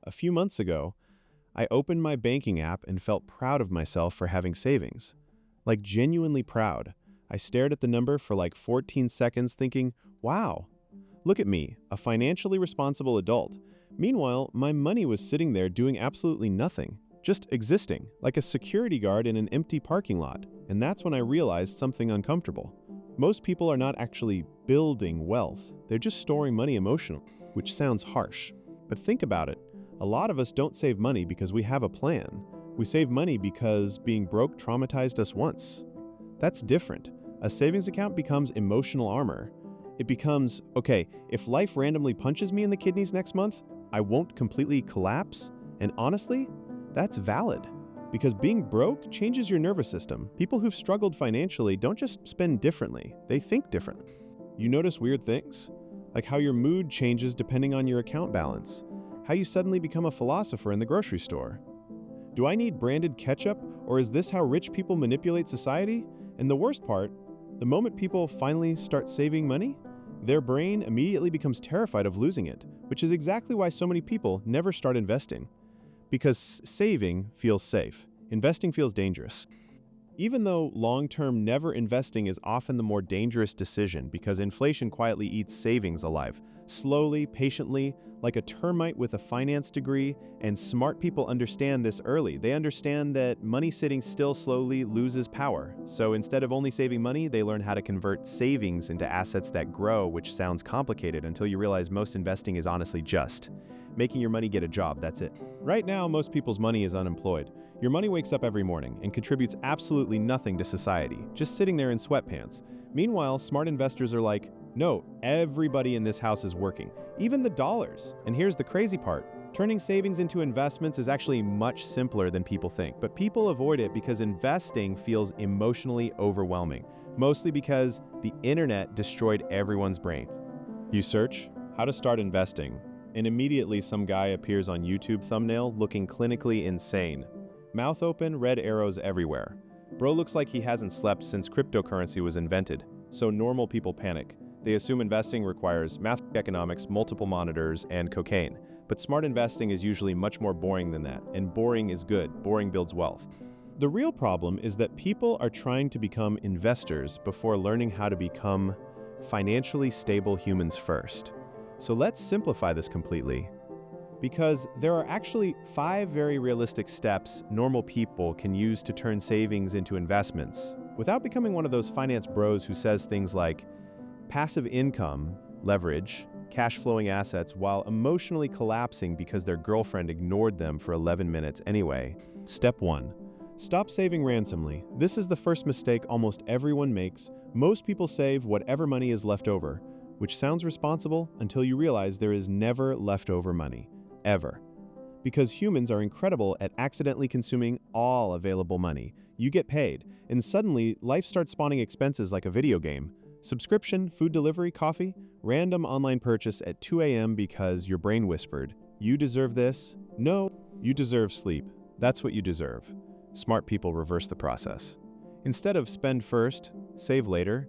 A few months ago, I opened my banking app and felt proud of myself for having savings. Like genuinely proud. I stared at the number for like 14 seconds thinking, wow, look at me, a financially responsible adult. Meanwhile, my money was sitting there doing absolutely nothing, just existing, like a security guard in an empty parking lot. And that's when I realized something uncomfortable. Most people are not actually building wealth, they're just storing money emotionally, which sounds harsh. But think about it. A lot of us don't save money because we have a plan. We save money because being broke traumatized us once. That's different. A savings account becomes emotional armor. It becomes, okay, if life randomly punches me in the kidneys next month, I won't completely collapse. And honestly, that's valid. Because being broke changes your nervous system. People who've struggled financially don't just spend differently, they think differently. You notice weird things? Like how your mood changes depending on your account balance. How you suddenly become a philosopher in the grocery store. Do I need branded ketchup, or is this how rich people manipulate society? And the worst part, the moment people finally start saving money, their brain immediately becomes terrified of losing it, which is exactly why so many people never start investing. Because saving feels safe, investing feels dangerous. Even though long-term never investing is often the more dangerous decision because inflation quietly eats savings alive, slowly, patiently, like a termite with a finance degree, and smart people understand this early. They understand that money sitting still slowly loses power. So instead of only saving money, they learn how to convert savings into assets that grow, which sounds complicated until you realize most investing is honestly just making your money get a job, that's it. Right now, most people's money is unemployed. Your money wakes up every morning and contributes absolutely nothing to society, just sitting there in sweatpants. Meanwhile, smart investors are like, no, everybody in this house is working, even the dollars. And here's the crazy part. Turning savings into investments is actually much simpler than people think, but people avoid it because investing feels emotionally overwhelming, mostly because the internet destroyed everyone's brain. You search, how to start investing, and immediately some guy appears on YouTube thumbnail looking clinically insane. Mouth open, red arrows everywhere. Bro looks like he hasn't slept since cryptocurrency was invented, so normal people panic. They assume investing requires math, economics, multiple monitors, and cocaine. But smart investing is usually much more boring than that, and boring is good. Boring builds wealth. The real problem is that people are trying to become investors before learning how to become financially stable humans first. So let's simplify this completely, because there are actually 5 very realistic steps normal people can use to turn savings into investments without becoming one of those finance bros who says things like passive income, leverage, cash flowing assets while emotionally collapsing because their girlfriend ignored them for 11 minutes anyway. Step 1. Stop saving ransomly. This is the first mistake almost everyone makes. Most people save whatever money is left over, which sounds responsible until you realize there is never leftover money, ever. Because humans are incredible at accidentally consuming all available money. You get paid, and suddenly life starts spawning expenses like a video game. Subscription, food delivery, coffee, random online purchase at 2 a.m. because your brain whispered, "You deserve this." No, you deserve sleep. That's what you deserve. Smart people reverse the process. Instead of spend first, save later,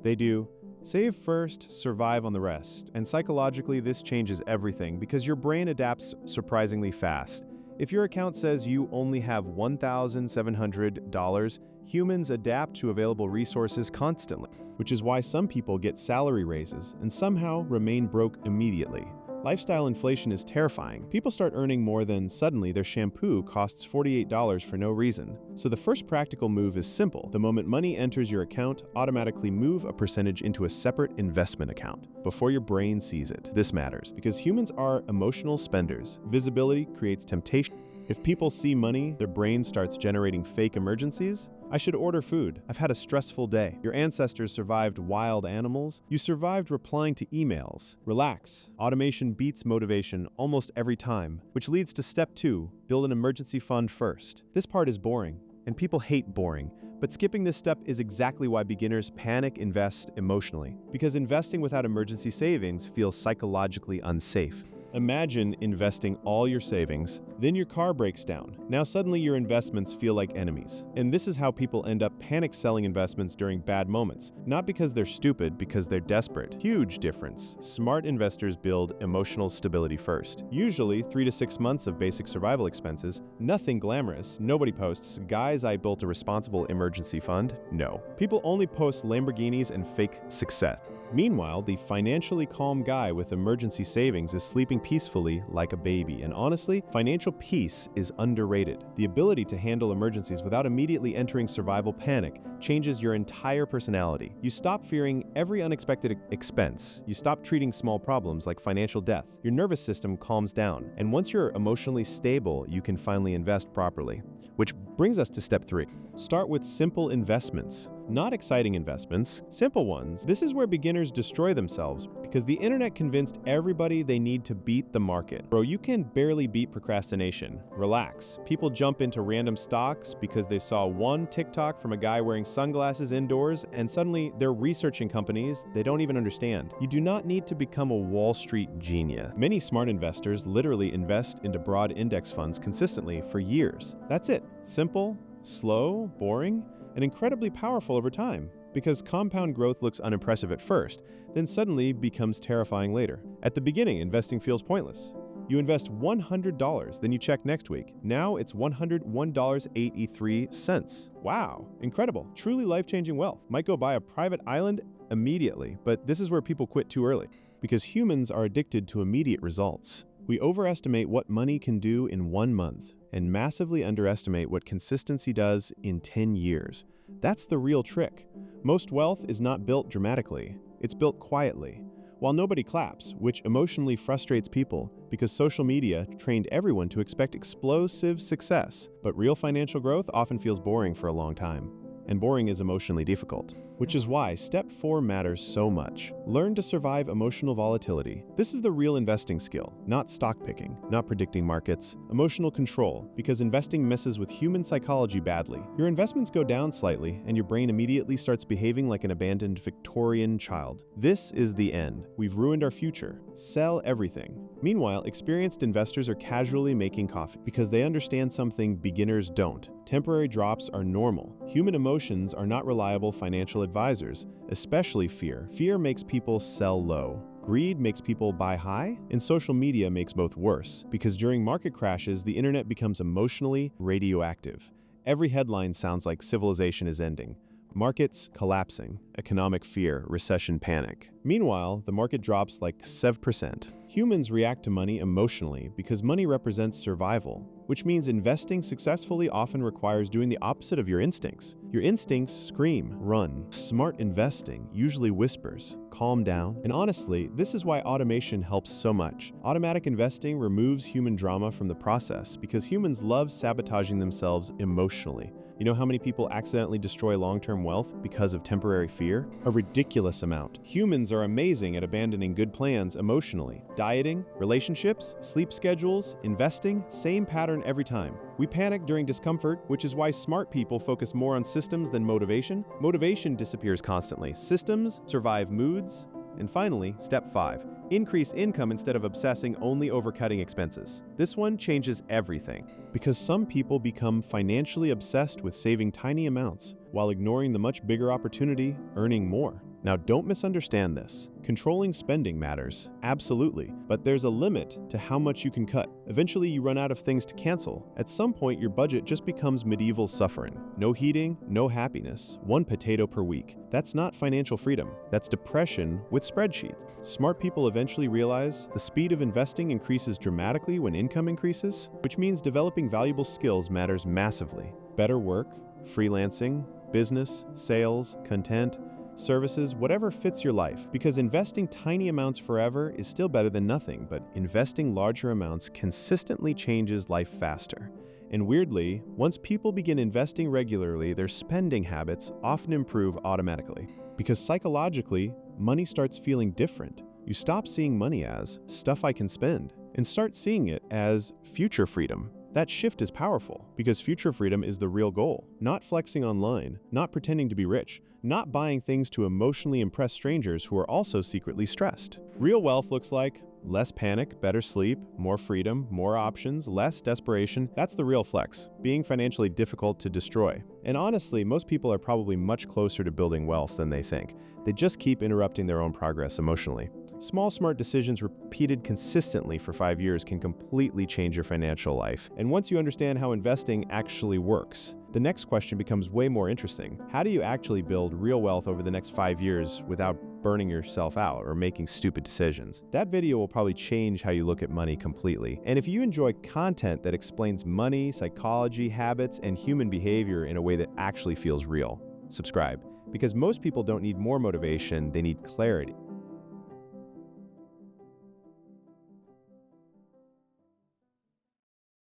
they do save first, survive on the rest. And psychologically, this changes everything because your brain adapts surprisingly fast. If your account says you only have $1,700, humans adapt to available resources constantly, which is why some people get salary raises and somehow remain broke immediately. Lifestyle inflation is terrifying. People start earning more than suddenly their shampoo costs $48 for no reason. So the first practical move is simple. The moment money enters your account, automatically move a percentage into a separate investment account before your brain sees it. This matters because humans are emotional spenders. Visibility creates temptation. If people see money, their brain starts generating fake emergencies. I should order food. I've had a stressful day. Your ancestors survived wild animals. You survived replying to emails. Relax. Automation beats motivation almost every time, which leads to step 2, build an emergency fund first. This part is boring, and people hate boring. But skipping this step is exactly why beginners panic invest emotionally. Because investing without emergency savings feels psychologically unsafe. Imagine investing all your savings, then your car breaks down. Now suddenly your investments feel like enemies. And this is how people end up panic selling investments during bad moments. Not because they're stupid, because they're desperate. Huge difference. Smart investors build emotional stability first. Usually 3 to 6 months of basic survival expenses, nothing glamorous. Nobody posts, "Guys, I built a responsible emergency fund." No. People only post Lamborghinis and fake success. Meanwhile, the financially calm guy with emergency savings is sleeping peacefully like a baby. And honestly, financial peace is underrated. The ability to handle emergencies without immediately entering survival panic changes your entire personality. You stop fearing every unexpected expense. You stop treating small problems like financial death. Your nervous system calms down. And once you're emotionally stable, you can finally invest properly. Which brings us to step 3. Start with simple investments. Not exciting investments, simple ones. This is where beginners destroy themselves because the internet convinced everybody they need to beat the market. Bro, you can barely beat procrastination. Relax. People jump into random stocks because they saw one TikTok from a guy wearing sunglasses indoors and suddenly they're researching companies they don't even understand. You do not need to become a Wall Street genius. Many smart investors literally invest into broad index funds consistently for years. That's it. Simple, slow, boring, and incredibly powerful over time, because compound growth looks unimpressive at first, then suddenly becomes terrifying later. At the beginning, investing feels pointless. You invest $100, then you check next week. Now it's $101.83. Wow, incredible. Truly life-changing wealth. Might go buy a private island immediately, but this is where people quit too early, because humans are addicted to immediate results. We overestimate what money can do in 1 month and massively underestimate what consistency does in 10 years. That's the real trick. Most wealth is not built dramatically, it's built quietly. While nobody claps, which emotionally frustrates people because social media trained everyone to expect explosive success. But real financial growth often feels boring for a long time. And boring is emotionally difficult, which is why step 4 matters so much. Learn to survive emotional volatility. This is the real investing skill, not stock picking, not predicting markets, emotional control, because investing messes with human psychology badly. Your investments go down slightly, and your brain immediately starts behaving like an abandoned Victorian child. This is the end. We've ruined our future. Sell everything. Meanwhile, experienced investors are casually making coffee because they understand something beginners don't. Temporary drops are normal. Human emotions are not reliable financial advisors, especially fear. Fear makes people sell low. Greed makes people buy high, and social media makes both worse, because during market crashes, the internet becomes emotionally radioactive. Every headline sounds like civilization is ending. Markets collapsing, economic fear, recession panic. Meanwhile, the market drops like 7%. Humans react to money emotionally because money represents survival, which means investing successfully often requires doing the opposite of your instincts. Your instincts scream, run. Smart investing usually whispers, calm down. And honestly, this is why automation helps so much. Automatic investing removes human drama from the process because humans love sabotaging themselves emotionally. You know how many people accidentally destroy long-term wealth because of temporary fear? A ridiculous amount. Humans are amazing at abandoning good plans emotionally. Dieting, relationships, sleep schedules, investing, same pattern every time. We panic during discomfort, which is why smart people focus more on systems than motivation. Motivation disappears constantly. Systems survive moods. And finally, step 5. Increase income instead of obsessing only over cutting expenses. This one changes everything, because some people become financially obsessed with saving tiny amounts while ignoring the much bigger opportunity, earning more. Now, don't misunderstand this. Controlling spending matters, absolutely, but there's a limit to how much you can cut. Eventually, you run out of things to cancel. At some point, your budget just becomes medieval suffering. No heating, no happiness, 1 potato per week. That's not financial freedom. That's depression with spreadsheets. Smart people eventually realize the speed of investing increases dramatically when income increases, which means developing valuable skills matters massively. Better work, freelancing, business, sales, content, services, whatever fits your life. Because investing tiny amounts forever is still better than nothing, but investing larger amounts consistently changes life faster. And weirdly, once people begin investing regularly, their spending habits often improve automatically. Because psychologically, money starts feeling different. You stop seeing money as stuff I can spend and start seeing it as future freedom. That shift is powerful because future freedom is the real goal, not flexing online, not pretending to be rich, not buying things to emotionally impress strangers who are also secretly stressed. Real wealth looks like less panic, better sleep, more freedom, more options, less desperation. That's the real flex, being financially difficult to destroy. And honestly, most people are probably much closer to building wealth than they think. They just keep interrupting their own progress emotionally. Small, smart decisions repeated consistently for 5 years can completely change your financial life. And once you understand how investing actually works, the next question becomes way more interesting. How do you actually build real wealth over the next 5 years without burning yourself out or making stupid decisions? That video will probably change how you look at money completely. And if you enjoy content that explains money, psychology, habits, and human behavior in a way that actually feels real, subscribe. Because most people don't need more motivation, they need clarity.